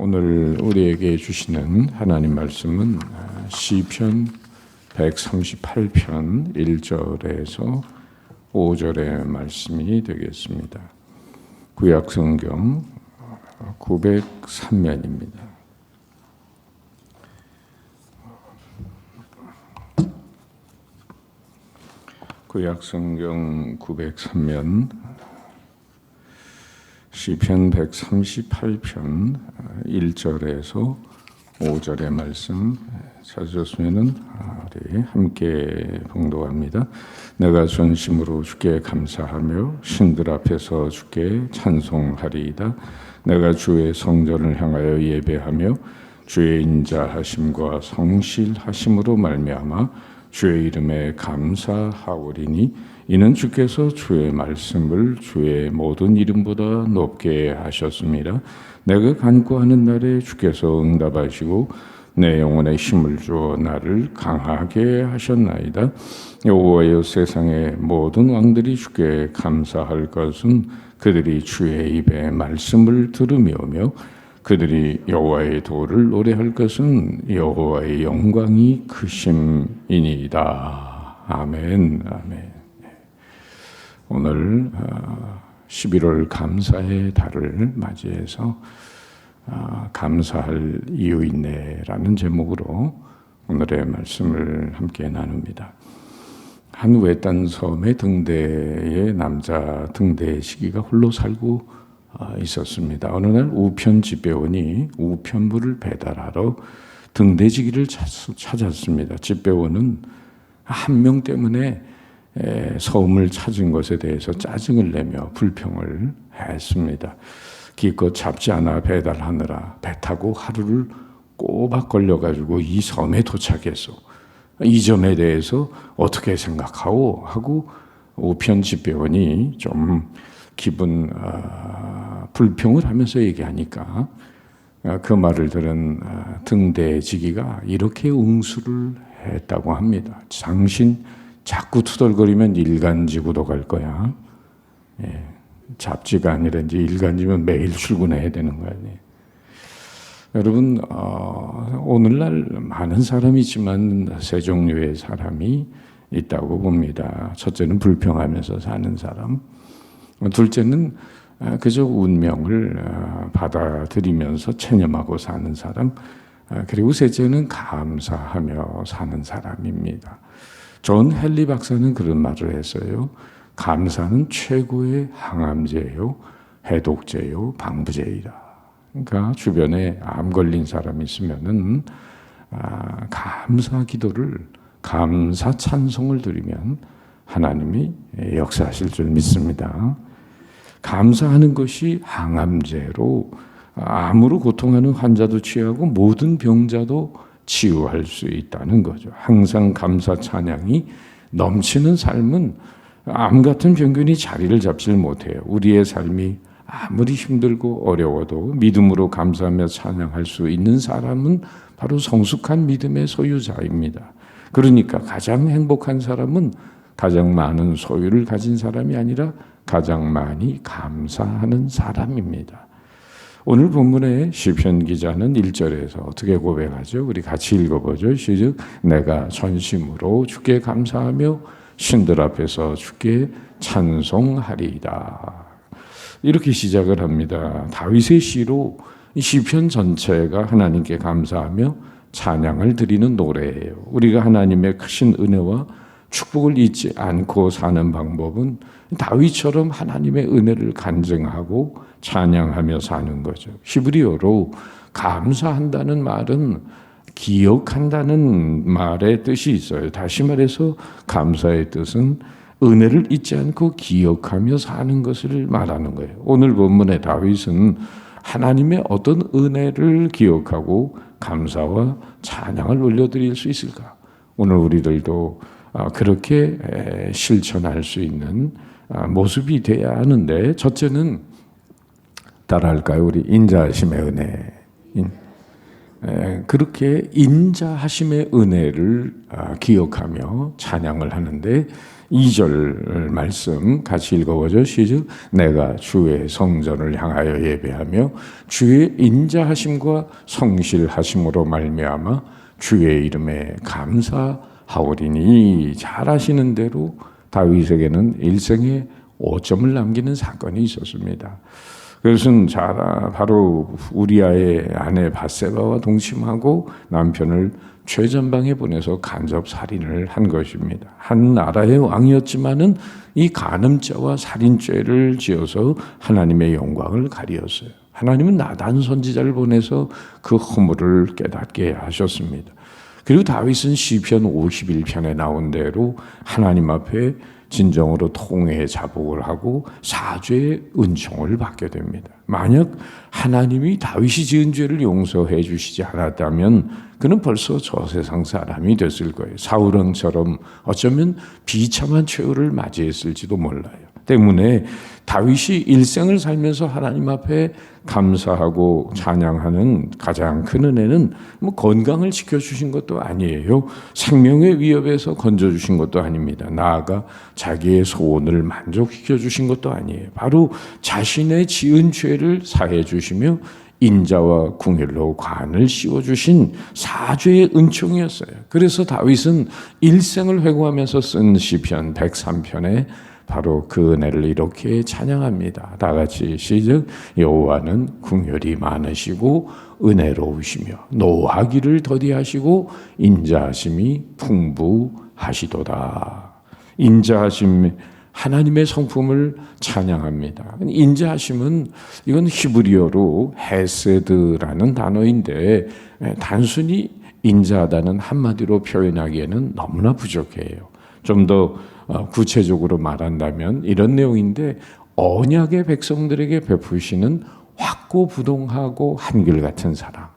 오늘 우리에게 주시는 하나님 말씀은 시편 138편 1절에서 5절의 말씀이 되겠습니다. 구약성경 903면입니다. 구약성경 903면 시편 138편 1절에서 5절의 말씀 찾으셨으면 우리 함께 봉독합니다. 내가 전심으로 주께 감사하며 신들 앞에서 주께 찬송하리이다. 내가 주의 성전을 향하여 예배하며 주의 인자하심과 성실하심으로 말미암아 주의 이름에 감사하오리니 이는 주께서 주의 말씀을 주의 모든 이름보다 높게 하셨습니다. 내가 간구하는 날에 주께서 응답하시고 내 영혼에 힘을 주어 나를 강하게 하셨나이다. 여호와여, 세상의 모든 왕들이 주께 감사할 것은 그들이 주의 입에 말씀을 들으며며 그들이 여호와의 도를 노래할 것은 여호와의 영광이 크심이니이다. 아멘. 아멘. 오늘 11월 감사의 달을 맞이해서 감사할 이유 있네라는 제목으로 오늘의 말씀을 함께 나눕니다. 한 외딴 섬의 등대의 남자 등대 시기가 홀로 살고 있었습니다. 어느 날 우편 집배원이 우편물을 배달하러 등대지기를 찾았습니다. 집배원은 한 명 때문에 섬을 찾은 것에 대해서 짜증을 내며 불평을 했습니다. 기껏 잡지 않아 배달하느라 배 타고 하루를 꼬박 걸려가지고 이 섬에 도착해서 이 점에 대해서 어떻게 생각하오? 하고 우편 집배원이 좀 기분 불평을 하면서 얘기하니까 그 말을 들은 등대지기가 이렇게 응수를 했다고 합니다. 당신 자꾸 투덜거리면 일간지구도 갈 거야. 잡지가 아니라 이제 일간지면 매일 출근해야 되는 거 아니에요. 여러분, 오늘날 많은 사람이 있지만 세 종류의 사람이 있다고 봅니다. 첫째는 불평하면서 사는 사람. 둘째는 그저 운명을 받아들이면서 체념하고 사는 사람. 그리고 셋째는 감사하며 사는 사람입니다. 존 헨리 박사는 그런 말을 했어요. 감사는 최고의 항암제요, 해독제요, 방부제이다. 그러니까 주변에 암 걸린 사람이 있으면은 감사 기도를, 감사 찬송을 드리면 하나님이 역사하실 줄 믿습니다. 감사하는 것이 항암제로 암으로 고통하는 환자도 취하고 모든 병자도 치유할 수 있다는 거죠. 항상 감사 찬양이 넘치는 삶은 암 같은 병균이 자리를 잡질 못해요. 우리의 삶이 아무리 힘들고 어려워도 믿음으로 감사하며 찬양할 수 있는 사람은 바로 성숙한 믿음의 소유자입니다. 그러니까 가장 행복한 사람은 가장 많은 소유를 가진 사람이 아니라 가장 많이 감사하는 사람입니다. 오늘 본문의 시편 기자는 1절에서 어떻게 고백하죠? 우리 같이 읽어보죠. 시작. 내가 전심으로 주께 감사하며 신들 앞에서 주께 찬송하리이다. 이렇게 시작을 합니다. 다윗의 시로 시편 전체가 하나님께 감사하며 찬양을 드리는 노래예요. 우리가 하나님의 크신 은혜와 축복을 잊지 않고 사는 방법은 다윗처럼 하나님의 은혜를 간증하고 찬양하며 사는 거죠. 히브리어로 감사한다는 말은 기억한다는 말의 뜻이 있어요. 다시 말해서 감사의 뜻은 은혜를 잊지 않고 기억하며 사는 것을 말하는 거예요. 오늘 본문의 다윗은 하나님의 어떤 은혜를 기억하고 감사와 찬양을 올려드릴 수 있을까? 오늘 우리들도 그렇게 실천할 수 있는 모습이 돼야 하는데, 첫째는 따라할까요? 우리 인자하심의 은혜. 그렇게 인자하심의 은혜를 기억하며 찬양을 하는데, 2절 말씀 같이 읽어보죠. 시작. 내가 주의 성전을 향하여 예배하며 주의 인자하심과 성실하심으로 말미암아 주의 이름에 감사하오리니. 잘 아시는 대로 다윗에게는 일생에 5점을 남기는 사건이 있었습니다. 그것은 바로 우리아의 아내 밧세바와 동침하고 남편을 최전방에 보내서 간접 살인을 한 것입니다. 한 나라의 왕이었지만은 이 간음죄와 살인죄를 지어서 하나님의 영광을 가리었어요. 하나님은 나단 선지자를 보내서 그 허물을 깨닫게 하셨습니다. 그리고 다윗은 시편 51편에 나온 대로 하나님 앞에 진정으로 통회의 자복을 하고 사죄의 은총을 받게 됩니다. 만약 하나님이 다윗이 지은 죄를 용서해 주시지 않았다면 그는 벌써 저 세상 사람이 됐을 거예요. 사울왕처럼 어쩌면 비참한 최후를 맞이했을지도 몰라요. 때문에 다윗이 일생을 살면서 하나님 앞에 감사하고 찬양하는 가장 큰 은혜는 건강을 지켜주신 것도 아니에요. 생명의 위협에서 건져주신 것도 아닙니다. 나아가 자기의 소원을 만족시켜 주신 것도 아니에요. 바로 자신의 지은 죄를 사해 주시며 인자와 궁휼로 관을 씌워주신 사죄의 은총이었어요. 그래서 다윗은 일생을 회고하면서 쓴 시편 103편에 바로 그 은혜를 이렇게 찬양합니다. 다 같이 시작. 여호와는 궁휼이 많으시고 은혜로우시며 노하기를 더디하시고 인자하심이 풍부하시도다. 인자하심, 하나님의 성품을 찬양합니다. 인자하심은 이건 히브리어로 헤세드라는 단어인데 단순히 인자하다는 한마디로 표현하기에는 너무나 부족해요. 좀 더 구체적으로 말한다면 이런 내용인데, 언약의 백성들에게 베푸시는 확고부동하고 한결같은 사랑,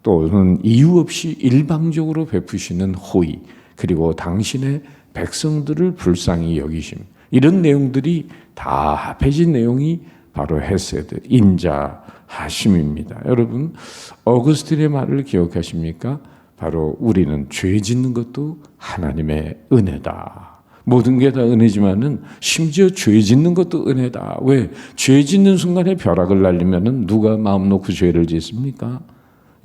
또는 이유 없이 일방적으로 베푸시는 호의, 그리고 당신의 백성들을 불쌍히 여기심, 이런 내용들이 다 합해진 내용이 바로 헤세드, 인자하심입니다. 여러분, 어거스틴의 말을 기억하십니까? 바로 우리는 죄 짓는 것도 하나님의 은혜다. 모든 게 다 은혜지만은 심지어 죄 짓는 것도 은혜다. 왜? 죄 짓는 순간에 벼락을 날리면은 누가 마음 놓고 죄를 짓습니까?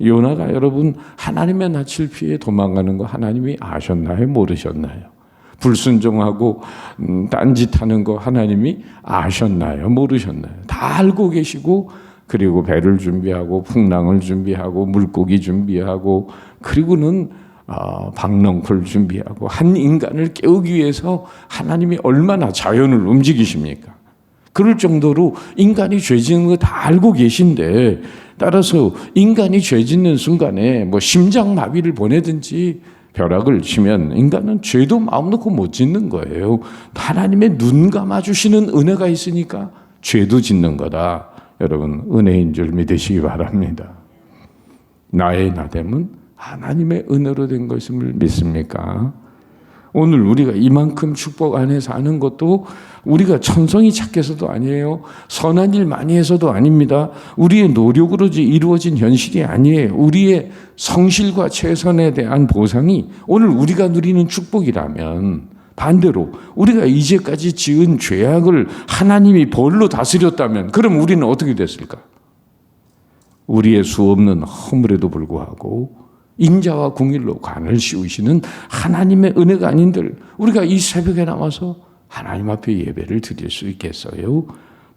요나가 여러분 하나님의 낯을 피해 도망가는 거 하나님이 아셨나요? 모르셨나요? 불순종하고 딴짓하는 거 하나님이 아셨나요? 모르셨나요? 다 알고 계시고, 그리고 배를 준비하고 풍랑을 준비하고 물고기 준비하고, 그리고는 박넝쿨 준비하고 한 인간을 깨우기 위해서 하나님이 얼마나 자연을 움직이십니까? 그럴 정도로 인간이 죄 짓는 거 다 알고 계신데, 따라서 인간이 죄 짓는 순간에 심장마비를 보내든지 벼락을 치면 인간은 죄도 마음 놓고 못 짓는 거예요. 하나님의 눈 감아주시는 은혜가 있으니까 죄도 짓는 거다. 여러분, 은혜인 줄 믿으시기 바랍니다. 나의 나됨은 하나님의 은혜로 된 것임을 믿습니까? 오늘 우리가 이만큼 축복 안에 사는 것도 우리가 천성이 착해서도 아니에요. 선한 일 많이 해서도 아닙니다. 우리의 노력으로 이루어진 현실이 아니에요. 우리의 성실과 최선에 대한 보상이 오늘 우리가 누리는 축복이라면, 반대로 우리가 이제까지 지은 죄악을 하나님이 벌로 다스렸다면 그럼 우리는 어떻게 됐을까? 우리의 수없는 허물에도 불구하고 인자와 궁휼로 관을 씌우시는 하나님의 은혜가 아닌들 우리가 이 새벽에 나와서 하나님 앞에 예배를 드릴 수 있겠어요?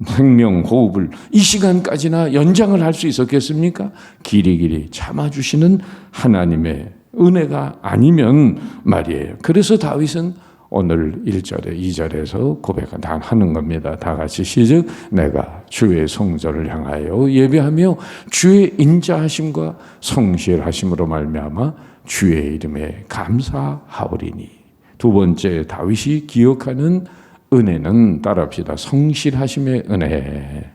생명 호흡을 이 시간까지나 연장을 할 수 있었겠습니까? 길이길이 참아주시는 하나님의 은혜가 아니면 말이에요. 그래서 다윗은 오늘 1절에 2절에서 고백하는 겁니다. 다 같이 시작. 내가 주의 성전을 향하여 예배하며 주의 인자하심과 성실하심으로 말미암아 주의 이름에 감사하오리니. 두 번째 다윗이 기억하는 은혜는, 따라합시다, 성실하심의 은혜.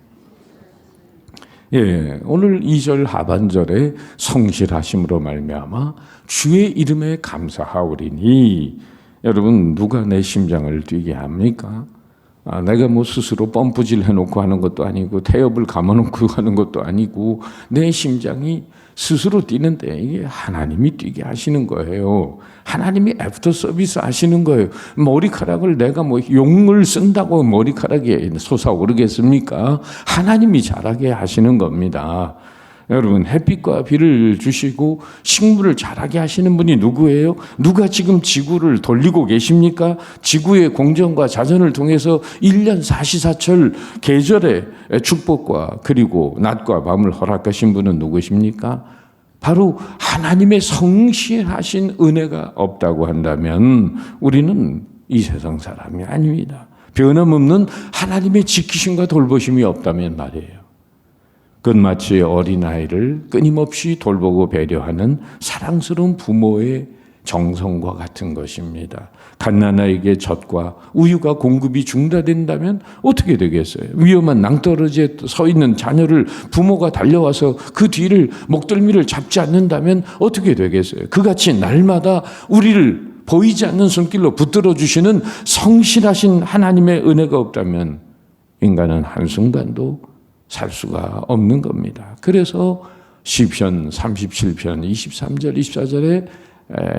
예, 오늘 2절 하반절에 성실하심으로 말미암아 주의 이름에 감사하오리니. 여러분, 누가 내 심장을 뛰게 합니까? 내가 뭐 스스로 펌프질 해놓고 하는 것도 아니고 태엽을 감아놓고 하는 것도 아니고 내 심장이 스스로 뛰는데 이게 하나님이 뛰게 하시는 거예요. 하나님이 애프터 서비스 하시는 거예요. 머리카락을 내가 뭐 용을 쓴다고 머리카락이 솟아오르겠습니까? 하나님이 자라게 하시는 겁니다. 여러분, 햇빛과 비를 주시고 식물을 자라게 하시는 분이 누구예요? 누가 지금 지구를 돌리고 계십니까? 지구의 공정과 자전을 통해서 1년 사시사철 계절의 축복과 그리고 낮과 밤을 허락하신 분은 누구십니까? 바로 하나님의 성실하신 은혜가 없다고 한다면 우리는 이 세상 사람이 아닙니다. 변함없는 하나님의 지키심과 돌보심이 없다면 말이에요. 그건 마치 어린아이를 끊임없이 돌보고 배려하는 사랑스러운 부모의 정성과 같은 것입니다. 갓난아이에게 젖과 우유가 공급이 중단된다면 어떻게 되겠어요? 위험한 낭떠러지에 서 있는 자녀를 부모가 달려와서 그 뒤를 목덜미를 잡지 않는다면 어떻게 되겠어요? 그같이 날마다 우리를 보이지 않는 손길로 붙들어 주시는 성실하신 하나님의 은혜가 없다면 인간은 한순간도 살 수가 없는 겁니다. 그래서 시편 37편 23절 24절에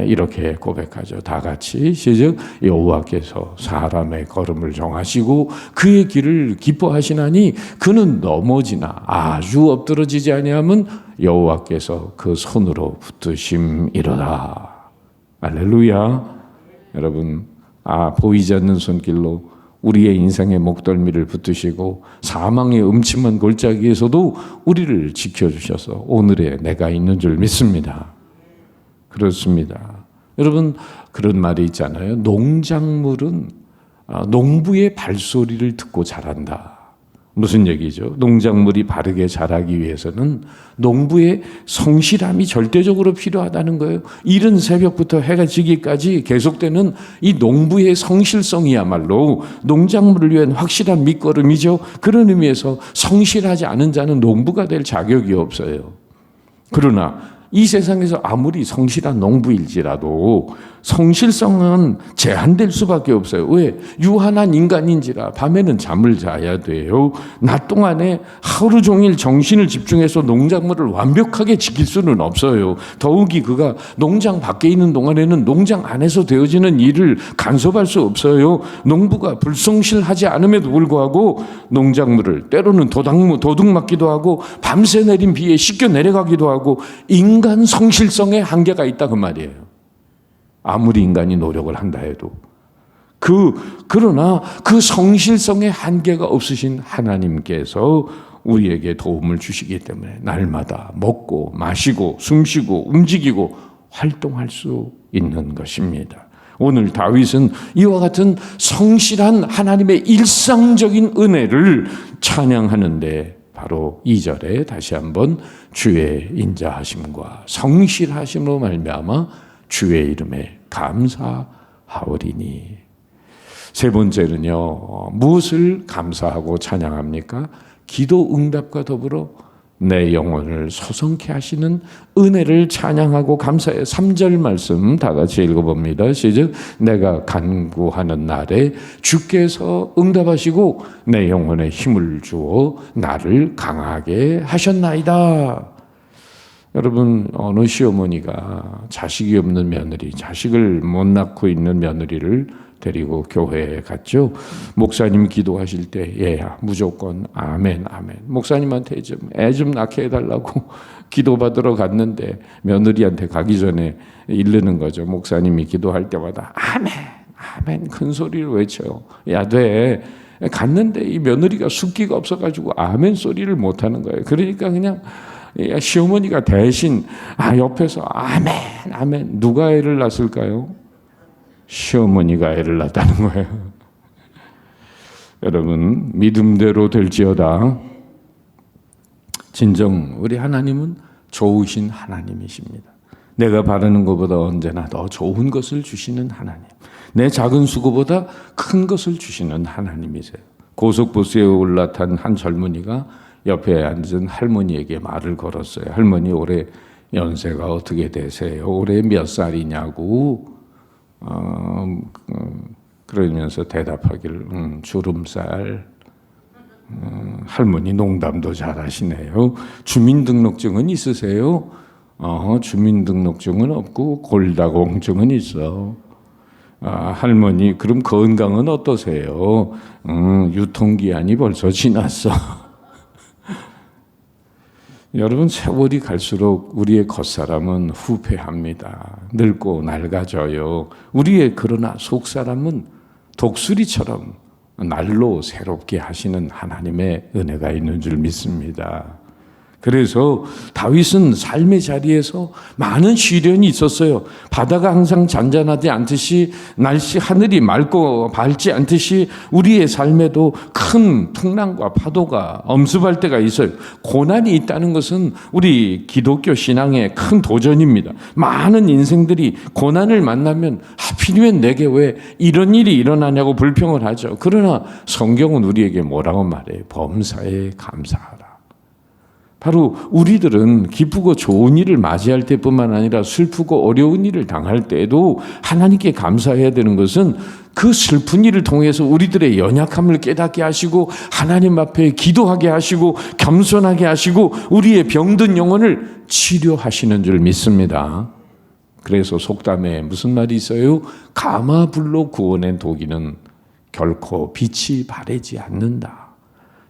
이렇게 고백하죠. 다 같이 시작. 여호와께서 사람의 걸음을 정하시고 그의 길을 기뻐하시나니 그는 넘어지나 아주 엎드러지지 아니하면 여호와께서 그 손으로 붙드심이로다. 할렐루야. 여러분, 보이지 않는 손길로 우리의 인생의 목덜미를 붙드시고 사망의 음침한 골짜기에서도 우리를 지켜주셔서 오늘의 내가 있는 줄 믿습니다. 그렇습니다. 여러분, 그런 말이 있잖아요. 농작물은 농부의 발소리를 듣고 자란다. 무슨 얘기죠? 농작물이 바르게 자라기 위해서는 농부의 성실함이 절대적으로 필요하다는 거예요. 이른 새벽부터 해가 지기까지 계속되는 이 농부의 성실성이야말로 농작물을 위한 확실한 밑거름이죠. 그런 의미에서 성실하지 않은 자는 농부가 될 자격이 없어요. 그러나 이 세상에서 아무리 성실한 농부일지라도 성실성은 제한될 수밖에 없어요. 왜? 유한한 인간인지라 밤에는 잠을 자야 돼요. 낮 동안에 하루 종일 정신을 집중해서 농작물을 완벽하게 지킬 수는 없어요. 더욱이 그가 농장 밖에 있는 동안에는 농장 안에서 되어지는 일을 간섭할 수 없어요. 농부가 불성실하지 않음에도 불구하고 농작물을 때로는 도둑 맞기도 하고 밤새 내린 비에 씻겨 내려가기도 하고 인간 성실성에 한계가 있다 그 말이에요. 아무리 인간이 노력을 한다 해도 그러나 그 성실성에 한계가 없으신 하나님께서 우리에게 도움을 주시기 때문에 날마다 먹고 마시고 숨쉬고 움직이고 활동할 수 있는 것입니다. 오늘 다윗은 이와 같은 성실한 하나님의 일상적인 은혜를 찬양하는데 바로 2절에 다시 한번 주의 인자하심과 성실하심으로 말미암아 주의 이름에 감사하오리니. 세 번째는요, 무엇을 감사하고 찬양합니까? 기도 응답과 더불어 내 영혼을 소성케 하시는 은혜를 찬양하고 감사해요. 3절 말씀 다 같이 읽어봅니다. 시작. 내가 간구하는 날에 주께서 응답하시고 내 영혼에 힘을 주어 나를 강하게 하셨나이다. 여러분, 어느 시어머니가 자식이 없는 며느리, 자식을 못 낳고 있는 며느리를 데리고 교회에 갔죠. 목사님 기도하실 때 얘야 무조건 아멘 아멘. 목사님한테 애 좀 낳게 해달라고 기도받으러 갔는데 며느리한테 가기 전에 이르는 거죠. 목사님이 기도할 때마다 아멘 아멘 큰 소리를 외쳐요. 야 돼. 갔는데 이 며느리가 숫기가 없어가지고 아멘 소리를 못하는 거예요. 그러니까 그냥 시어머니가 대신 옆에서 아멘 아멘. 누가 애를 낳았을까요? 시어머니가 애를 낳았다는 거예요. 여러분, 믿음대로 될지어다. 진정 우리 하나님은 좋으신 하나님이십니다. 내가 바라는 것보다 언제나 더 좋은 것을 주시는 하나님, 내 작은 수고보다 큰 것을 주시는 하나님이세요. 고속버스에 올라탄 한 젊은이가 옆에 앉은 할머니에게 말을 걸었어요. 할머니, 올해 연세가 어떻게 되세요? 올해 몇 살이냐고. 그러면서 대답하기를 주름살. 할머니 농담도 잘하시네요. 주민등록증은 있으세요? 주민등록증은 없고 골다공증은 있어. 할머니 그럼 건강은 어떠세요? 유통기한이 벌써 지났어. 여러분, 세월이 갈수록 우리의 겉사람은 후패합니다. 늙고 낡아져요. 우리의 그러나 속사람은 독수리처럼 날로 새롭게 하시는 하나님의 은혜가 있는 줄 믿습니다. 그래서 다윗은 삶의 자리에서 많은 시련이 있었어요. 바다가 항상 잔잔하지 않듯이 하늘이 맑고 밝지 않듯이 우리의 삶에도 큰 풍랑과 파도가 엄습할 때가 있어요. 고난이 있다는 것은 우리 기독교 신앙의 큰 도전입니다. 많은 인생들이 고난을 만나면 하필이면 내게 왜 이런 일이 일어나냐고 불평을 하죠. 그러나 성경은 우리에게 뭐라고 말해요? 범사에 감사하라. 바로 우리들은 기쁘고 좋은 일을 맞이할 때뿐만 아니라 슬프고 어려운 일을 당할 때에도 하나님께 감사해야 되는 것은 그 슬픈 일을 통해서 우리들의 연약함을 깨닫게 하시고 하나님 앞에 기도하게 하시고 겸손하게 하시고 우리의 병든 영혼을 치료하시는 줄 믿습니다. 그래서 속담에 무슨 말이 있어요? 가마불로 구워낸 도기는 결코 빛이 바래지 않는다.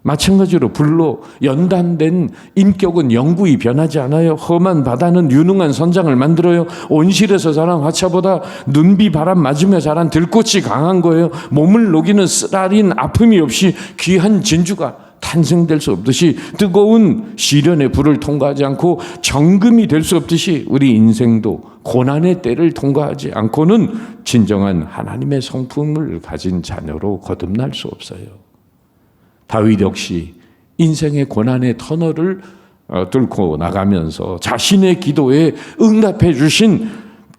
마찬가지로 불로 연단된 인격은 영구히 변하지 않아요. 험한 바다는 유능한 선장을 만들어요. 온실에서 자란 화차보다 눈비 바람 맞으며 자란 들꽃이 강한 거예요. 몸을 녹이는 쓰라린 아픔이 없이 귀한 진주가 탄생될 수 없듯이 뜨거운 시련의 불을 통과하지 않고 정금이 될 수 없듯이 우리 인생도 고난의 때를 통과하지 않고는 진정한 하나님의 성품을 가진 자녀로 거듭날 수 없어요. 다윗 역시 인생의 고난의 터널을 뚫고 나가면서 자신의 기도에 응답해 주신,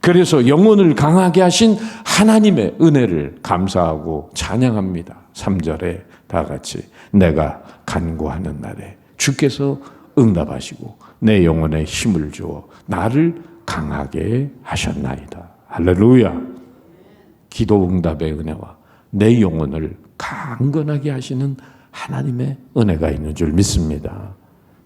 그래서 영혼을 강하게 하신 하나님의 은혜를 감사하고 찬양합니다. 3절에 다 같이 내가 간구하는 날에 주께서 응답하시고 내 영혼에 힘을 주어 나를 강하게 하셨나이다. 할렐루야. 기도 응답의 은혜와 내 영혼을 강건하게 하시는 하나님의 은혜가 있는 줄 믿습니다.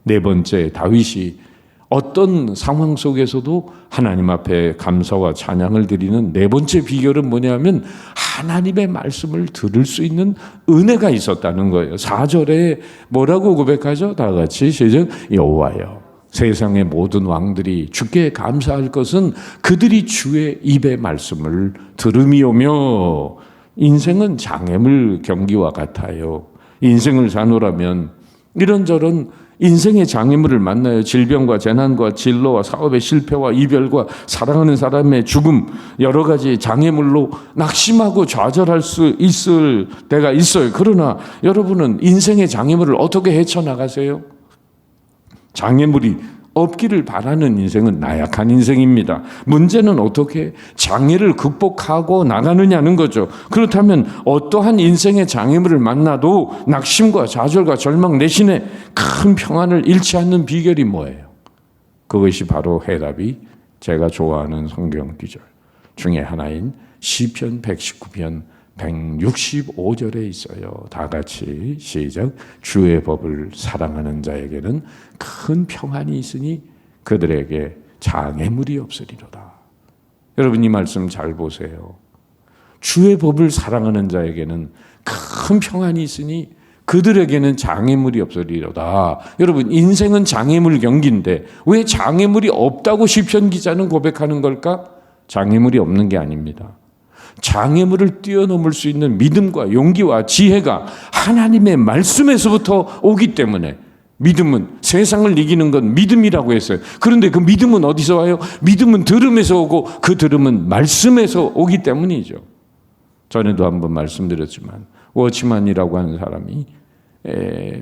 네 번째, 다윗이 어떤 상황 속에서도 하나님 앞에 감사와 찬양을 드리는 네 번째 비결은 뭐냐면 하나님의 말씀을 들을 수 있는 은혜가 있었다는 거예요. 4절에 뭐라고 고백하죠? 다 같이 시작. 여호와여, 세상의 모든 왕들이 주께 감사할 것은 그들이 주의 입의 말씀을 들음이오며. 인생은 장애물 경기와 같아요. 인생을 사노라면 이런저런 인생의 장애물을 만나요. 질병과 재난과 진로와 사업의 실패와 이별과 사랑하는 사람의 죽음, 여러 가지 장애물로 낙심하고 좌절할 수 있을 때가 있어요. 그러나 여러분은 인생의 장애물을 어떻게 헤쳐나가세요? 장애물이 없기를 바라는 인생은 나약한 인생입니다. 문제는 어떻게 장애를 극복하고 나가느냐는 거죠. 그렇다면 어떠한 인생의 장애물을 만나도 낙심과 좌절과 절망 대신에 큰 평안을 잃지 않는 비결이 뭐예요? 그것이 바로 해답이 제가 좋아하는 성경 구절 중에 하나인 시편 119편 165절에 있어요. 다 같이 시작. 주의 법을 사랑하는 자에게는 큰 평안이 있으니 그들에게 장애물이 없으리로다. 여러분, 이 말씀 잘 보세요. 주의 법을 사랑하는 자에게는 큰 평안이 있으니 그들에게는 장애물이 없으리로다. 여러분, 인생은 장애물 경기인데 왜 장애물이 없다고 시편 기자는 고백하는 걸까? 장애물이 없는 게 아닙니다. 장애물을 뛰어넘을 수 있는 믿음과 용기와 지혜가 하나님의 말씀에서부터 오기 때문에, 믿음은 세상을 이기는 건 믿음이라고 했어요. 그런데 그 믿음은 어디서 와요? 믿음은 들음에서 오고 그 들음은 말씀에서 오기 때문이죠. 전에도 한번 말씀드렸지만 워치만이라고 하는 사람이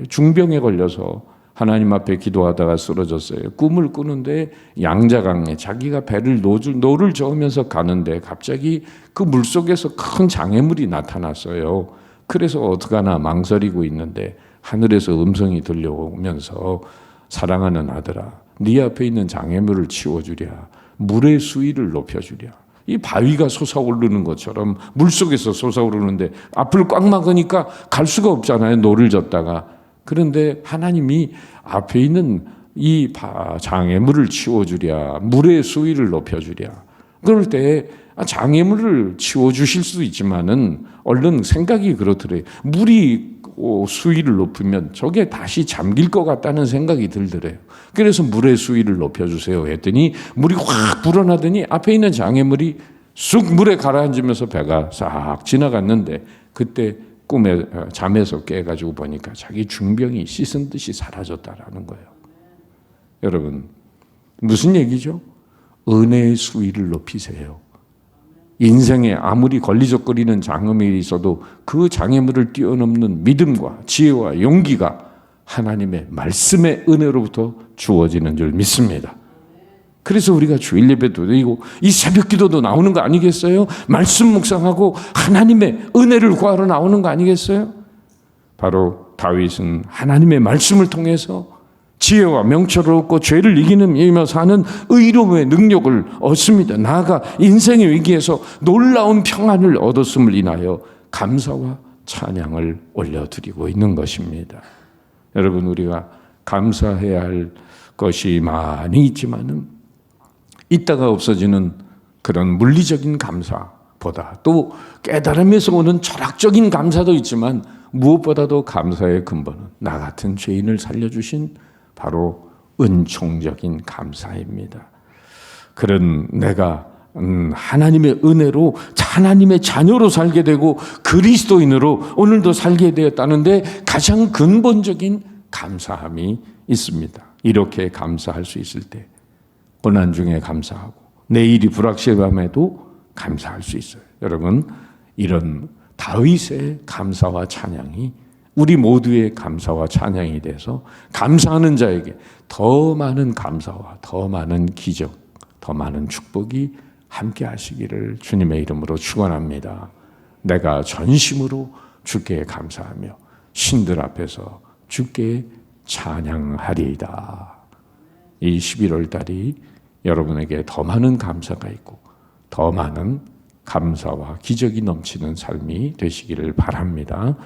중병에 걸려서 하나님 앞에 기도하다가 쓰러졌어요. 꿈을 꾸는데 양자강에 자기가 배를 노를 저으면서 가는데 갑자기 그 물속에서 큰 장애물이 나타났어요. 그래서 어떡하나 망설이고 있는데 하늘에서 음성이 들려오면서 사랑하는 아들아, 네 앞에 있는 장애물을 치워주랴, 물의 수위를 높여주랴. 이 바위가 솟아오르는 것처럼 물속에서 솟아오르는데 앞을 꽉 막으니까 갈 수가 없잖아요. 노를 젓다가. 그런데 하나님이 앞에 있는 이 장애물을 치워주랴, 물의 수위를 높여주랴. 그럴 때 장애물을 치워주실 수도 있지만은 얼른 생각이 그렇더래요. 물이 수위를 높이면 저게 다시 잠길 것 같다는 생각이 들더래요. 그래서 물의 수위를 높여주세요 했더니 물이 확 불어나더니 앞에 있는 장애물이 쑥 물에 가라앉으면서 배가 싹 지나갔는데 그때 잠에서 깨가지고 보니까 자기 중병이 씻은 듯이 사라졌다라는 거예요. 여러분, 무슨 얘기죠? 은혜의 수위를 높이세요. 인생에 아무리 걸리적거리는 장애물이 있어도 그 장애물을 뛰어넘는 믿음과 지혜와 용기가 하나님의 말씀의 은혜로부터 주어지는 줄 믿습니다. 그래서 우리가 주일 예배도 드리고 이 새벽 기도도 나오는 거 아니겠어요? 말씀 묵상하고 하나님의 은혜를 구하러 나오는 거 아니겠어요? 바로 다윗은 하나님의 말씀을 통해서 지혜와 명철을 얻고 죄를 이기며 사는 의로움의 능력을 얻습니다. 나아가 인생의 위기에서 놀라운 평안을 얻었음을 인하여 감사와 찬양을 올려드리고 있는 것입니다. 여러분, 우리가 감사해야 할 것이 많이 있지만은 있다가 없어지는 그런 물리적인 감사보다 또 깨달음에서 오는 철학적인 감사도 있지만 무엇보다도 감사의 근본은 나 같은 죄인을 살려주신 바로 은총적인 감사입니다. 그런 내가 하나님의 은혜로 하나님의 자녀로 살게 되고 그리스도인으로 오늘도 살게 되었다는데 가장 근본적인 감사함이 있습니다. 이렇게 감사할 수 있을 때 고난 중에 감사하고 내일이 불확실함에도 감사할 수 있어요. 여러분, 이런 다윗의 감사와 찬양이 우리 모두의 감사와 찬양이 돼서 감사하는 자에게 더 많은 감사와 더 많은 기적, 더 많은 축복이 함께 하시기를 주님의 이름으로 축원합니다. 내가 전심으로 주께 감사하며 신들 앞에서 주께 찬양하리이다. 이 11월 달이 여러분에게 더 많은 감사가 있고 더 많은 감사와 기적이 넘치는 삶이 되시기를 바랍니다.